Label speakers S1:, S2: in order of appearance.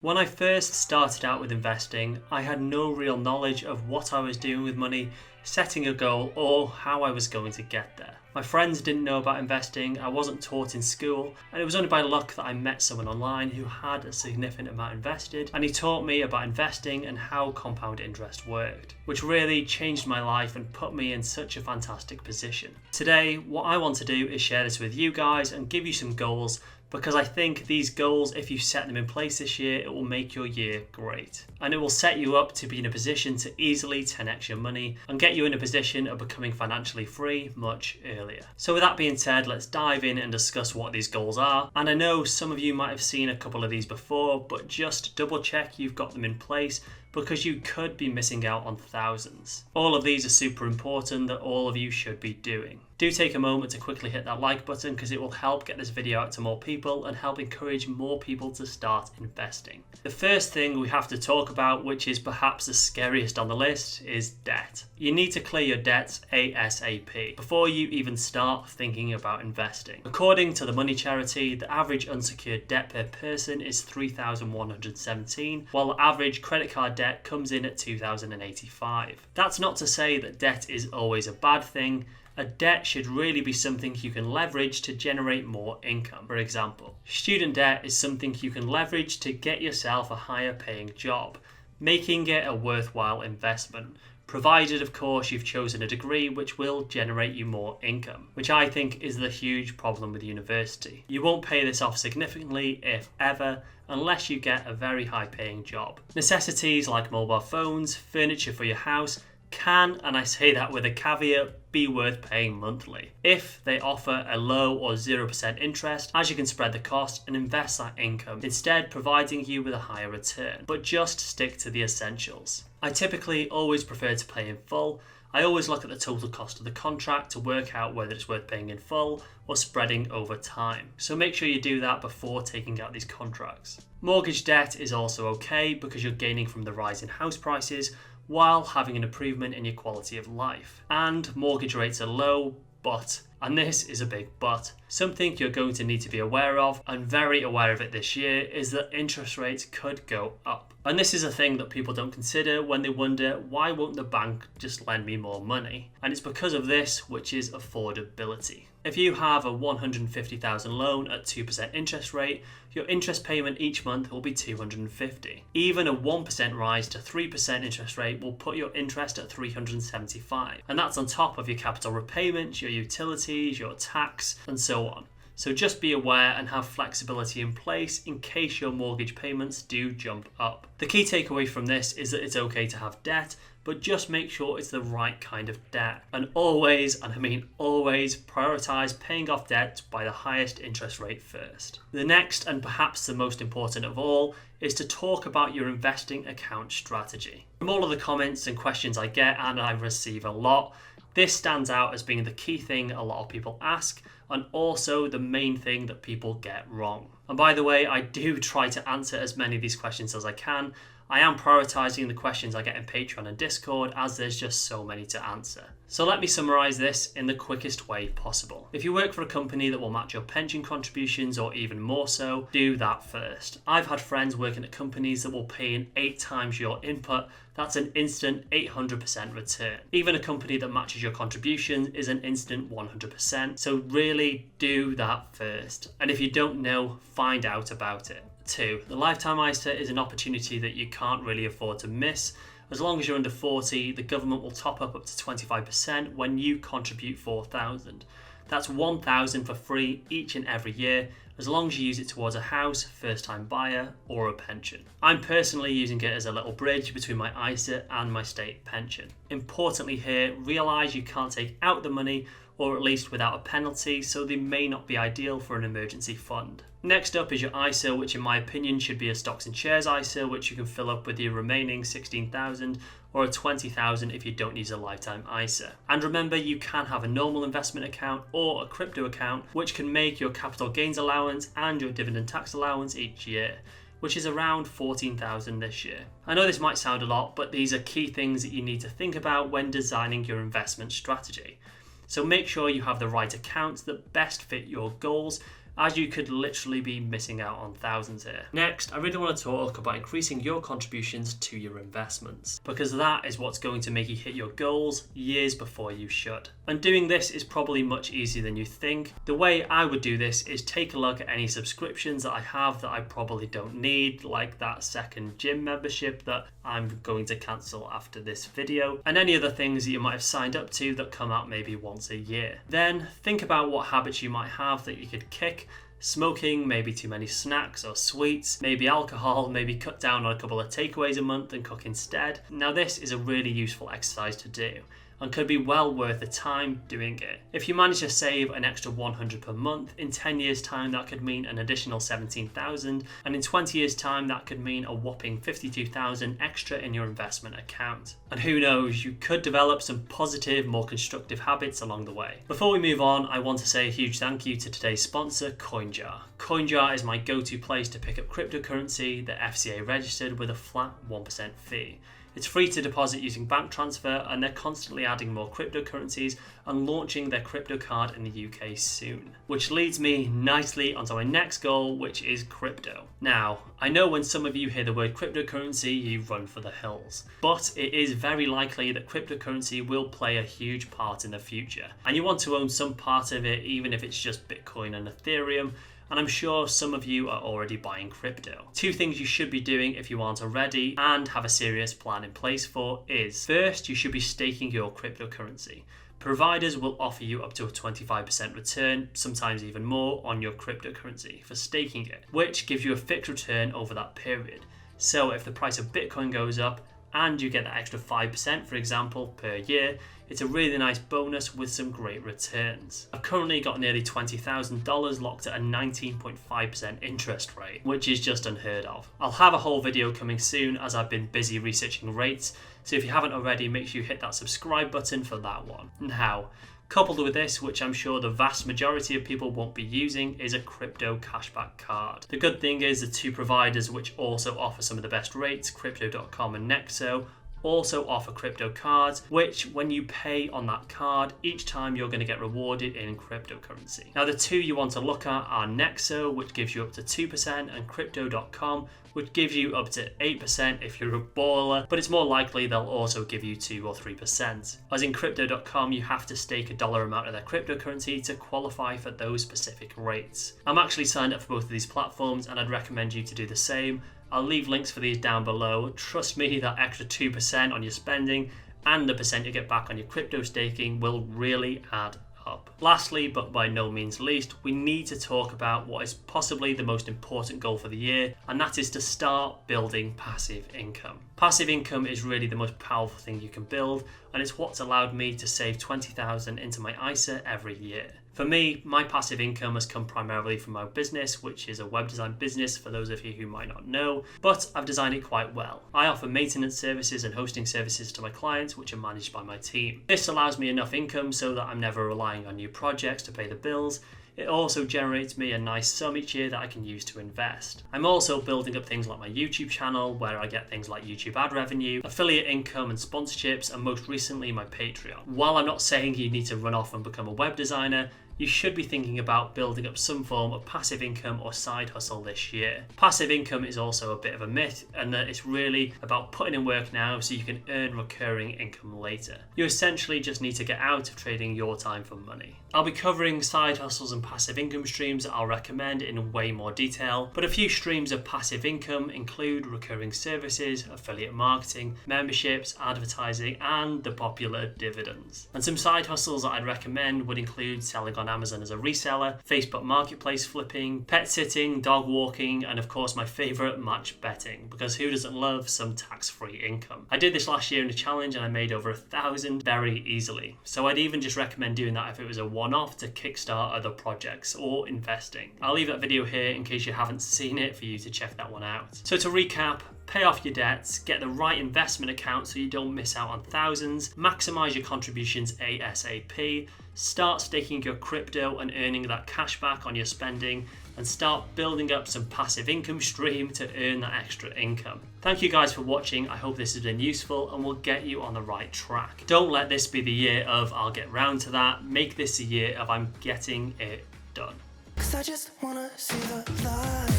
S1: When I first started out with investing, I had no real knowledge of what I was doing with money, setting a goal, or how I was going to get there. My friends didn't know about investing, I wasn't taught in school, and it was only by luck that I met someone online who had a significant amount invested, and he taught me about investing and how compound interest worked, which really changed my life and put me in such a fantastic position. Today, what I want to do is share this with you guys and give you some goals, because I think these goals, if you set them in place this year, it will make your year great. And it will set you up to be in a position to easily 10x your money and get you in a position of becoming financially free much earlier. So with that being said, let's dive in and discuss what these goals are. And I know some of you might have seen a couple of these before, but just double check you've got them in place, because you could be missing out on thousands. All of these are super important that all of you should be doing. Do take a moment to quickly hit that like button, because it will help get this video out to more people and help encourage more people to start investing. The first thing we have to talk about, which is perhaps the scariest on the list, is debt. You need to clear your debts ASAP before you even start thinking about investing. According to the Money Charity, the average unsecured debt per person is $3,117, while the average credit card debt comes in at $2,085. That's not to say that debt is always a bad thing. A debt should really be something you can leverage to generate more income. For example, student debt is something you can leverage to get yourself a higher paying job, making it a worthwhile investment, provided of course you've chosen a degree which will generate you more income, which I think is the huge problem with university. You won't pay this off significantly, if ever, unless you get a very high paying job. Necessities like mobile phones, furniture for your house, can, and I say that with a caveat, be worth paying monthly if they offer a low or 0% interest, as you can spread the cost and invest that income, instead providing you with a higher return. But just stick to the essentials. I typically always prefer to pay in full. I always look at the total cost of the contract to work out whether it's worth paying in full or spreading over time. So make sure you do that before taking out these contracts. Mortgage debt is also okay, because you're gaining from the rise in house prices while having an improvement in your quality of life. And mortgage rates are low, but, and this is a big but, something you're going to need to be aware of, and very aware of it this year, is that interest rates could go up. And this is a thing that people don't consider when they wonder, why won't the bank just lend me more money? And it's because of this, which is affordability. If you have a $150,000 loan at 2% interest rate, your interest payment each month will be $250. Even a 1% rise to 3% interest rate will put your interest at $375. And that's on top of your capital repayments, your utilities, your tax, and so on. So just be aware and have flexibility in place in case your mortgage payments do jump up. The key takeaway from this is that it's okay to have debt, but just make sure it's the right kind of debt. And always, and I mean always, prioritize paying off debt by the highest interest rate first. The next, and perhaps the most important of all, is to talk about your investing account strategy. From all of the comments and questions I get, and I receive a lot, this stands out as being the key thing a lot of people ask, and also the main thing that people get wrong. And by the way, I do try to answer as many of these questions as I can. I am prioritizing the questions I get in Patreon and Discord, as there's just so many to answer. So let me summarize this in the quickest way possible. If you work for a company that will match your pension contributions, or even more so, do that first. I've had friends working at companies that will pay in 8 times your input. That's an instant 800% return. Even a company that matches your contributions is an instant 100%. So really do that first. And if you don't know, find out about it. 2. The lifetime ISA is an opportunity that you can't really afford to miss. As long as you're under 40, the government will top up to 25% when you contribute $4,000. That's $1,000 for free each and every year, as long as you use it towards a house, first-time buyer, or a pension. I'm personally using it as a little bridge between my ISA and my state pension. Importantly here, realise you can't take out the money, or at least without a penalty, so they may not be ideal for an emergency fund. Next up is your ISA, which in my opinion should be a stocks and shares ISA, which you can fill up with your remaining $16,000 or a $20,000 if you don't use a lifetime ISA. And remember, you can have a normal investment account or a crypto account, which can make your capital gains allowance and your dividend tax allowance each year, which is around $14,000 this year. I know this might sound a lot, but these are key things that you need to think about when designing your investment strategy. So make sure you have the right accounts that best fit your goals as you could literally be missing out on thousands here. Next, I really want to talk about increasing your contributions to your investments, because that is what's going to make you hit your goals years before you should. And doing this is probably much easier than you think. The way I would do this is take a look at any subscriptions that I have that I probably don't need, like that second gym membership that I'm going to cancel after this video, and any other things that you might have signed up to that come out maybe once a year. Then think about what habits you might have that you could kick. Smoking, maybe too many snacks or sweets, maybe alcohol, maybe cut down on a couple of takeaways a month and cook instead. Now this is a really useful exercise to do and could be well worth the time doing it. If you manage to save an extra $100 per month, in 10 years time that could mean an additional $17,000, and in 20 years time that could mean a whopping $52,000 extra in your investment account. And who knows, you could develop some positive, more constructive habits along the way. Before we move on, I want to say a huge thank you to today's sponsor, CoinJar. CoinJar is my go-to place to pick up cryptocurrency, the FCA registered with a flat 1% fee. It's free to deposit using bank transfer, and they're constantly adding more cryptocurrencies and launching their crypto card in the UK soon. Which leads me nicely onto my next goal, which is crypto. Now, I know when some of you hear the word cryptocurrency, you run for the hills. But it is very likely that cryptocurrency will play a huge part in the future. And you want to own some part of it, even if it's just Bitcoin and Ethereum. And I'm sure some of you are already buying crypto. Two things you should be doing if you aren't already and have a serious plan in place for is, first, you should be staking your cryptocurrency. Providers will offer you up to a 25% return, sometimes even more, on your cryptocurrency for staking it, which gives you a fixed return over that period. So if the price of Bitcoin goes up and you get that extra 5%, for example, per year, it's a really nice bonus with some great returns. I've currently got nearly $20,000 locked at a 19.5% interest rate, which is just unheard of. I'll have a whole video coming soon as I've been busy researching rates, so if you haven't already, make sure you hit that subscribe button for that one. Now, coupled with this, which I'm sure the vast majority of people won't be using, is a crypto cashback card. The good thing is the two providers which also offer some of the best rates, Crypto.com and Nexo, also offer crypto cards, which when you pay on that card, each time you're going to get rewarded in cryptocurrency. Now the two you want to look at are Nexo, which gives you up to 2%, and Crypto.com, which gives you up to 8% if you're a baller, but it's more likely they'll also give you 2 or 3%. As in Crypto.com, you have to stake a dollar amount of their cryptocurrency to qualify for those specific rates. I'm actually signed up for both of these platforms, and I'd recommend you to do the same. I'll leave links for these down below. Trust me, that extra 2% on your spending and the percent you get back on your crypto staking will really add up. Lastly, but by no means least, we need to talk about what is possibly the most important goal for the year, and that is to start building passive income. Passive income is really the most powerful thing you can build, and it's what's allowed me to save $20,000 into my ISA every year. For me, my passive income has come primarily from my business, which is a web design business for those of you who might not know, but I've designed it quite well. I offer maintenance services and hosting services to my clients, which are managed by my team. This allows me enough income so that I'm never relying on new projects to pay the bills. It also generates me a nice sum each year that I can use to invest. I'm also building up things like my YouTube channel, where I get things like YouTube ad revenue, affiliate income and sponsorships, and most recently my Patreon. While I'm not saying you need to run off and become a web designer, you should be thinking about building up some form of passive income or side hustle this year. Passive income is also a bit of a myth, and that it's really about putting in work now so you can earn recurring income later. You essentially just need to get out of trading your time for money. I'll be covering side hustles and passive income streams that I'll recommend in way more detail, but a few streams of passive income include recurring services, affiliate marketing, memberships, advertising, and the popular dividends. And some side hustles that I'd recommend would include selling on Amazon as a reseller, Facebook Marketplace flipping, pet sitting, dog walking, and of course my favourite, match betting, because who doesn't love some tax-free income? I did this last year in a challenge and I made over $1,000 very easily. So I'd even just recommend doing that if it was a one-off to kickstart other projects or investing. I'll leave that video here in case you haven't seen it for you to check that one out. So to recap, pay off your debts, get the right investment account so you don't miss out on thousands, maximise your contributions ASAP, start staking your crypto and earning that cash back on your spending, and start building up some passive income stream to earn that extra income. Thank you guys for watching. I hope this has been useful and will get you on the right track. Don't let this be the year of I'll get round to that. Make this a year of I'm getting it done.
S2: 'cause I just wanna see the light.